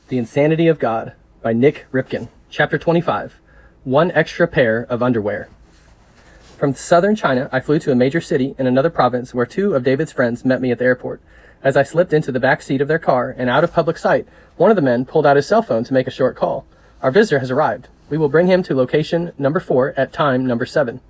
The Insanity of God by Nik Ripken. Chapter 25. One extra pair of underwear. From southern China, I flew to a major city in another province where two of David's friends met me at the airport. As I slipped into the back seat of their car and out of public sight, one of the men pulled out his cell phone to make a short call. Our visitor has arrived. We will bring him to location number 4 at time number 7.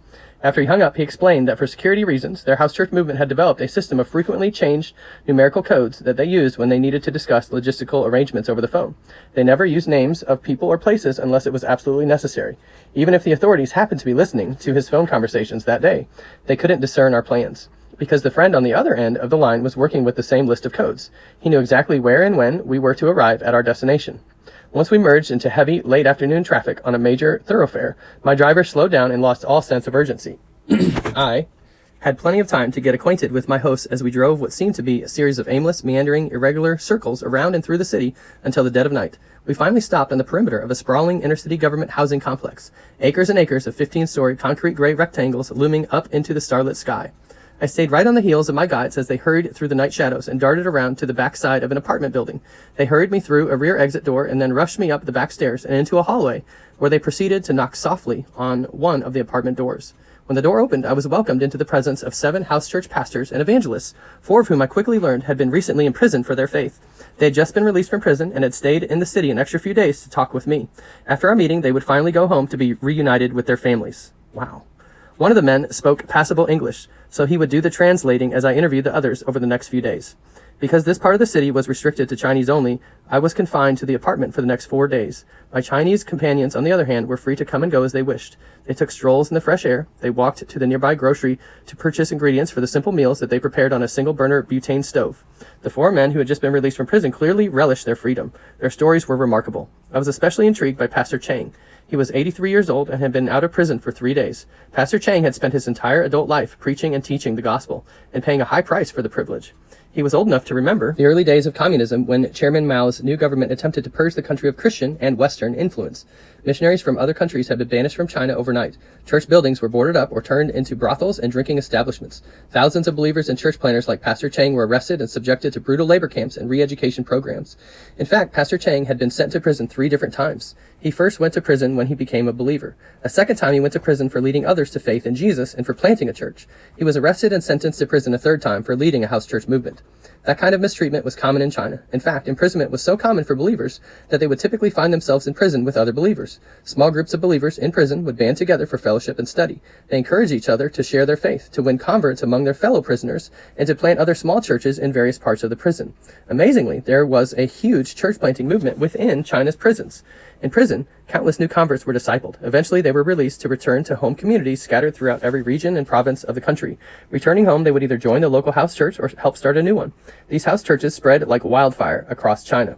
After he hung up, he explained that for security reasons, their house church movement had developed a system of frequently changed numerical codes that they used when they needed to discuss logistical arrangements over the phone. They never used names of people or places unless it was absolutely necessary. Even if the authorities happened to be listening to his phone conversations that day, they couldn't discern our plans, because the friend on the other end of the line was working with the same list of codes. He knew exactly where and when we were to arrive at our destination. Once we merged into heavy, late afternoon traffic on a major thoroughfare, my driver slowed down and lost all sense of urgency. I had plenty of time to get acquainted with my hosts as we drove what seemed to be a series of aimless, meandering, irregular circles around and through the city until the dead of night. We finally stopped on the perimeter of a sprawling intercity government housing complex, acres and acres of 15-story concrete gray rectangles looming up into the starlit sky. I stayed right on the heels of my guides as they hurried through the night shadows and darted around to the back side of an apartment building. They hurried me through a rear exit door and then rushed me up the back stairs and into a hallway where they proceeded to knock softly on one of the apartment doors. When the door opened, I was welcomed into the presence of 7 house church pastors and evangelists, 4 of whom I quickly learned had been recently imprisoned for their faith. They had just been released from prison and had stayed in the city an extra few days to talk with me. After our meeting, they would finally go home to be reunited with their families. Wow. One of the men spoke passable English, so he would do the translating as I interviewed the others over the next few days. Because this part of the city was restricted to Chinese only, I was confined to the apartment for the next 4 days. My Chinese companions, on the other hand, were free to come and go as they wished. They took strolls in the fresh air. They walked to the nearby grocery to purchase ingredients for the simple meals that they prepared on a single-burner butane stove. The 4 men who had just been released from prison clearly relished their freedom. Their stories were remarkable. I was especially intrigued by Pastor Chang. He was 83 years old and had been out of prison for 3 days. Pastor Chang had spent his entire adult life preaching and teaching the gospel and paying a high price for the privilege. He was old enough to remember the early days of communism when Chairman Mao's new government attempted to purge the country of Christian and Western influence. Missionaries from other countries had been banished from China overnight. Church buildings were boarded up or turned into brothels and drinking establishments. Thousands of believers and church planners like Pastor Chang were arrested and subjected to brutal labor camps and re-education programs. In fact, Pastor Chang had been sent to prison 3 different times. He first went to prison when he became a believer. A second time he went to prison for leading others to faith in Jesus and for planting a church. He was arrested and sentenced to prison a 3rd time for leading a house church movement. That kind of mistreatment was common in China. In fact, imprisonment was so common for believers that they would typically find themselves in prison with other believers. Small groups of believers in prison would band together for fellowship and study. They encouraged each other to share their faith, to win converts among their fellow prisoners, and to plant other small churches in various parts of the prison. Amazingly, there was a huge church planting movement within China's prisons. In prison, countless new converts were discipled. Eventually, they were released to return to home communities scattered throughout every region and province of the country. Returning home, they would either join the local house church or help start a new one. These house churches spread like wildfire across China.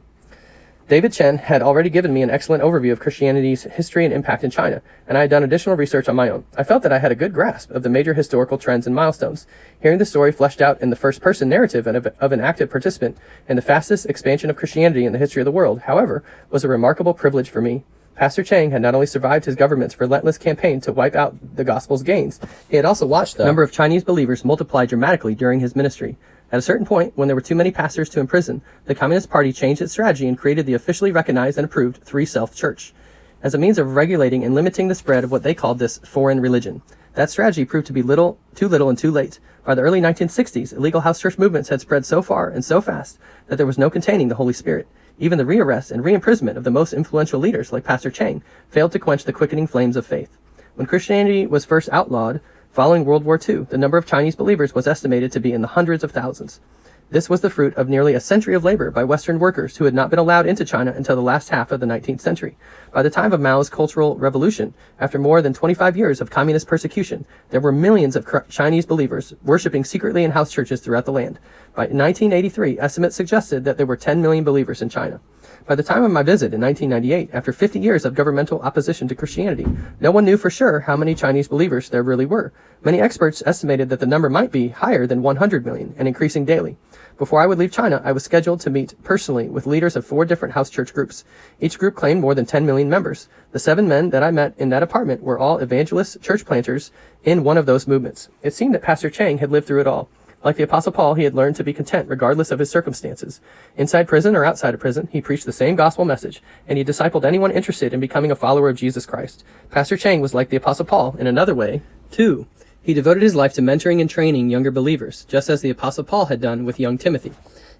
David Chen had already given me an excellent overview of Christianity's history and impact in China, and I had done additional research on my own. I felt that I had a good grasp of the major historical trends and milestones. Hearing the story fleshed out in the first-person narrative of an active participant in the fastest expansion of Christianity in the history of the world, however, was a remarkable privilege for me. Pastor Chang had not only survived his government's relentless campaign to wipe out the gospel's gains, he had also watched the number of Chinese believers multiply dramatically during his ministry. At a certain point, when there were too many pastors to imprison, the Communist Party changed its strategy and created the officially recognized and approved 3-Self Church as a means of regulating and limiting the spread of what they called this foreign religion. That strategy proved to be too little and too late. By the early 1960s, illegal house church movements had spread so far and so fast that there was no containing the Holy Spirit. Even the rearrest and reimprisonment of the most influential leaders, like Pastor Chang, failed to quench the quickening flames of faith. When Christianity was first outlawed, following World War II, the number of Chinese believers was estimated to be in the hundreds of thousands. This was the fruit of nearly a century of labor by Western workers who had not been allowed into China until the last half of the 19th century. By the time of Mao's Cultural Revolution, after more than 25 years of communist persecution, there were millions of Chinese believers worshiping secretly in house churches throughout the land. By 1983, estimates suggested that there were 10 million believers in China. By the time of my visit in 1998, after 50 years of governmental opposition to Christianity, no one knew for sure how many Chinese believers there really were. Many experts estimated that the number might be higher than 100 million and increasing daily. Before I would leave China, I was scheduled to meet personally with leaders of 4 different house church groups. Each group claimed more than 10 million members. The 7 men that I met in that apartment were all evangelist church planters in one of those movements. It seemed that Pastor Chang had lived through it all. Like the Apostle Paul, he had learned to be content regardless of his circumstances. Inside prison or outside of prison, he preached the same gospel message, and he discipled anyone interested in becoming a follower of Jesus Christ. Pastor Chang was like the Apostle Paul in another way, too. He devoted his life to mentoring and training younger believers, just as the Apostle Paul had done with young Timothy.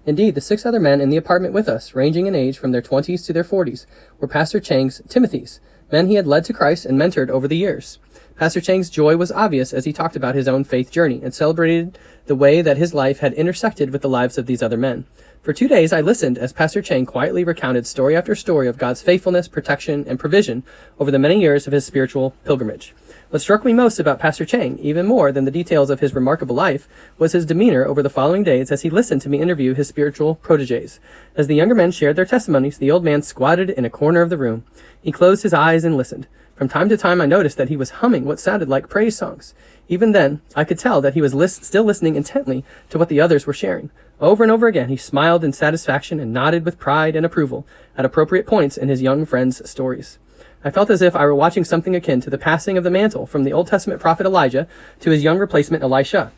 Indeed, the 6 other men in the apartment with us, ranging in age from their 20s to their 40s, were Pastor Chang's Timothys, men he had led to Christ and mentored over the years. Pastor Chang's joy was obvious as he talked about his own faith journey and celebrated the way that his life had intersected with the lives of these other men. For 2 days, I listened as Pastor Chang quietly recounted story after story of God's faithfulness, protection, and provision over the many years of his spiritual pilgrimage. What struck me most about Pastor Chang, even more than the details of his remarkable life, was his demeanor over the following days as he listened to me interview his spiritual protégés. As the younger men shared their testimonies, the old man squatted in a corner of the room. He closed his eyes and listened. From time to time, I noticed that he was humming what sounded like praise songs. Even then, I could tell that he was still listening intently to what the others were sharing. Over and over again, he smiled in satisfaction and nodded with pride and approval at appropriate points in his young friends' stories. I felt as if I were watching something akin to the passing of the mantle from the Old Testament prophet Elijah to his young replacement Elisha.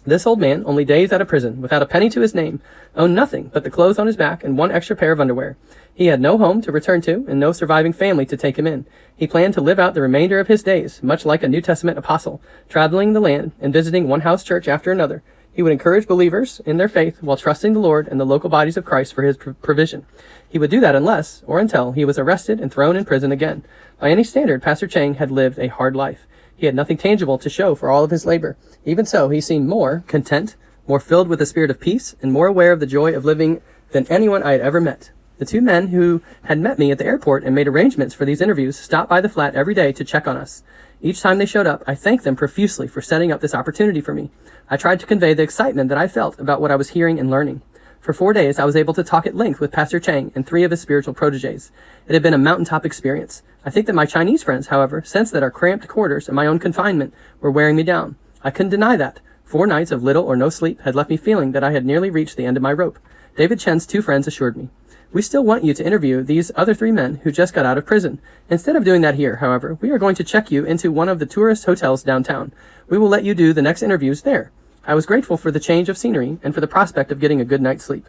This old man, only days out of prison, without a penny to his name, owned nothing but the clothes on his back and 1 extra pair of underwear. He had no home to return to and no surviving family to take him in. He planned to live out the remainder of his days, much like a New Testament apostle, traveling the land and visiting one house church after another. He would encourage believers in their faith while trusting the Lord and the local bodies of Christ for his provision. He would do that unless, or until, he was arrested and thrown in prison again. By any standard, Pastor Chang had lived a hard life. He had nothing tangible to show for all of his labor. Even so, he seemed more content, more filled with the spirit of peace, and more aware of the joy of living than anyone I had ever met. The 2 men who had met me at the airport and made arrangements for these interviews stopped by the flat every day to check on us. Each time they showed up, I thanked them profusely for setting up this opportunity for me. I tried to convey the excitement that I felt about what I was hearing and learning. For 4 days, I was able to talk at length with Pastor Chang and 3 of his spiritual protégés. It had been a mountaintop experience. I think that my Chinese friends, however, sensed that our cramped quarters and my own confinement were wearing me down. I couldn't deny that. 4 nights of little or no sleep had left me feeling that I had nearly reached the end of my rope. David Chen's 2 friends assured me, "We still want you to interview these other 3 men who just got out of prison. Instead of doing that here, however, we are going to check you into one of the tourist hotels downtown. We will let you do the next interviews there." I was grateful for the change of scenery and for the prospect of getting a good night's sleep.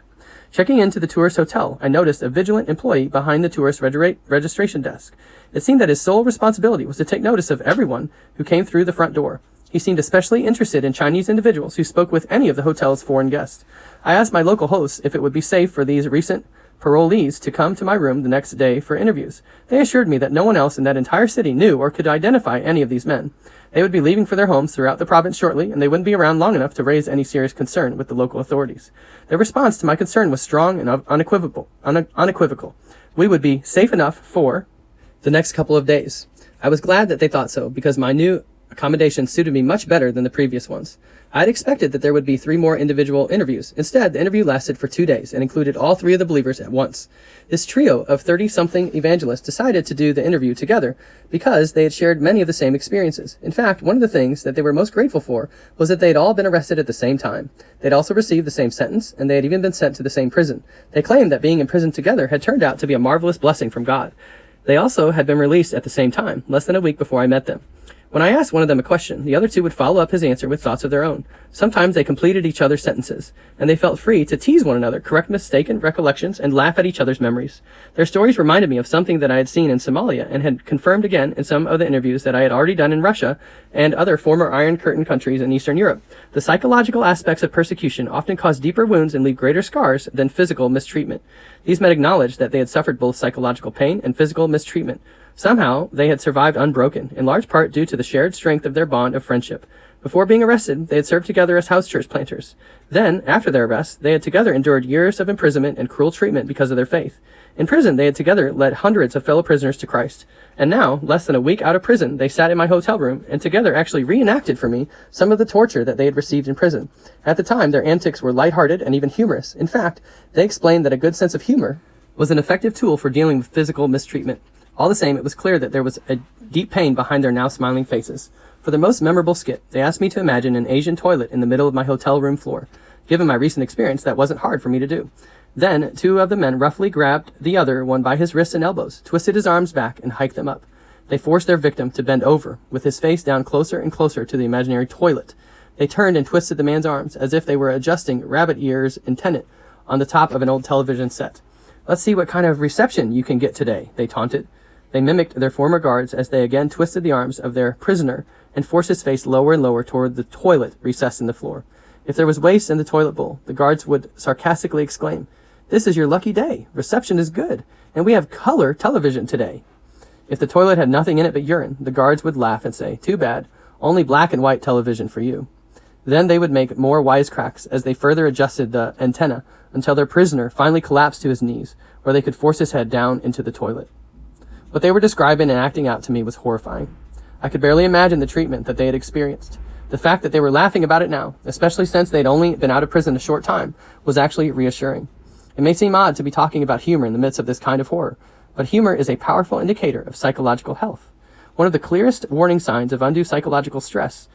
Checking into the tourist hotel, I noticed a vigilant employee behind the tourist registration desk. It seemed that his sole responsibility was to take notice of everyone who came through the front door. He seemed especially interested in Chinese individuals who spoke with any of the hotel's foreign guests. I asked my local hosts if it would be safe for these recent parolees to come to my room the next day for interviews. They assured me that no one else in that entire city knew or could identify any of these men. They would be leaving for their homes throughout the province shortly, and they wouldn't be around long enough to raise any serious concern with the local authorities. Their response to my concern was strong and unequivocal. We would be safe enough for the next couple of days. I was glad that they thought so, because my new accommodation suited me much better than the previous ones. I had expected that there would be 3 more individual interviews. Instead, the interview lasted for 2 days and included all 3 of the believers at once. This trio of 30-something evangelists decided to do the interview together because they had shared many of the same experiences. In fact, one of the things that they were most grateful for was that they had all been arrested at the same time. They'd also received the same sentence, and they had even been sent to the same prison. They claimed that being in prison together had turned out to be a marvelous blessing from God. They also had been released at the same time, less than a week before I met them. When I asked one of them a question, the other 2 would follow up his answer with thoughts of their own. Sometimes they completed each other's sentences, and they felt free to tease one another, correct mistaken recollections, and laugh at each other's memories. Their stories reminded me of something that I had seen in Somalia and had confirmed again in some of the interviews that I had already done in Russia and other former Iron Curtain countries in Eastern Europe. The psychological aspects of persecution often cause deeper wounds and leave greater scars than physical mistreatment. These men acknowledged that they had suffered both psychological pain and physical mistreatment. Somehow, they had survived unbroken, in large part due to the shared strength of their bond of friendship. Before being arrested, they had served together as house church planters. Then, after their arrest, they had together endured years of imprisonment and cruel treatment because of their faith. In prison, they had together led hundreds of fellow prisoners to Christ. And now, less than a week out of prison, they sat in my hotel room and together actually reenacted for me some of the torture that they had received in prison. At the time, their antics were lighthearted and even humorous. In fact, they explained that a good sense of humor was an effective tool for dealing with physical mistreatment. All the same, it was clear that there was a deep pain behind their now smiling faces. For their most memorable skit, they asked me to imagine an Asian toilet in the middle of my hotel room floor. Given my recent experience, that wasn't hard for me to do. Then, 2 of the men roughly grabbed the other one by his wrists and elbows, twisted his arms back, and hiked them up. They forced their victim to bend over, with his face down closer and closer to the imaginary toilet. They turned and twisted the man's arms as if they were adjusting rabbit ears in Tenet on the top of an old television set. "Let's see what kind of reception you can get today," they taunted. They mimicked their former guards as they again twisted the arms of their prisoner and forced his face lower and lower toward the toilet recessed in the floor. If there was waste in the toilet bowl, the guards would sarcastically exclaim, "This is your lucky day. Reception is good, and we have color television today." If the toilet had nothing in it but urine, the guards would laugh and say, "Too bad, only black and white television for you." Then they would make more wisecracks as they further adjusted the antenna until their prisoner finally collapsed to his knees, where they could force his head down into the toilet. What they were describing and acting out to me was horrifying. I could barely imagine the treatment that they had experienced. The fact that they were laughing about it now, especially since they'd only been out of prison a short time, was actually reassuring. It may seem odd to be talking about humor in the midst of this kind of horror, but humor is a powerful indicator of psychological health. One of the clearest warning signs of undue psychological stress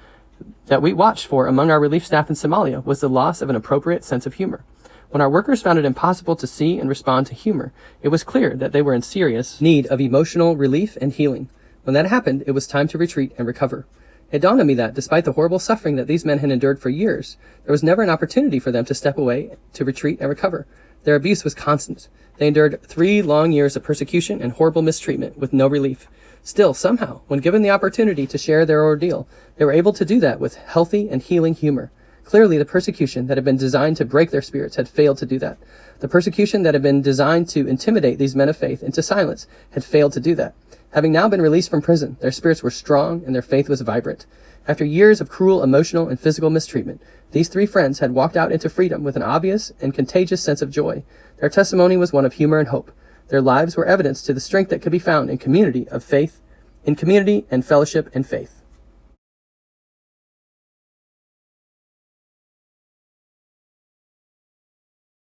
that we watched for among our relief staff in Somalia was the loss of an appropriate sense of humor. When our workers found it impossible to see and respond to humor, it was clear that they were in serious need of emotional relief and healing. When that happened, it was time to retreat and recover. It dawned on me that, despite the horrible suffering that these men had endured for years, there was never an opportunity for them to step away, to retreat and recover. Their abuse was constant. They endured 3 long years of persecution and horrible mistreatment with no relief. Still, somehow, when given the opportunity to share their ordeal, they were able to do that with healthy and healing humor. Clearly, the persecution that had been designed to break their spirits had failed to do that. The persecution that had been designed to intimidate these men of faith into silence had failed to do that. Having now been released from prison, their spirits were strong and their faith was vibrant. After years of cruel emotional and physical mistreatment, these 3 friends had walked out into freedom with an obvious and contagious sense of joy. Their testimony was one of humor and hope. Their lives were evidence to the strength that could be found in community of faith, in community and fellowship and faith.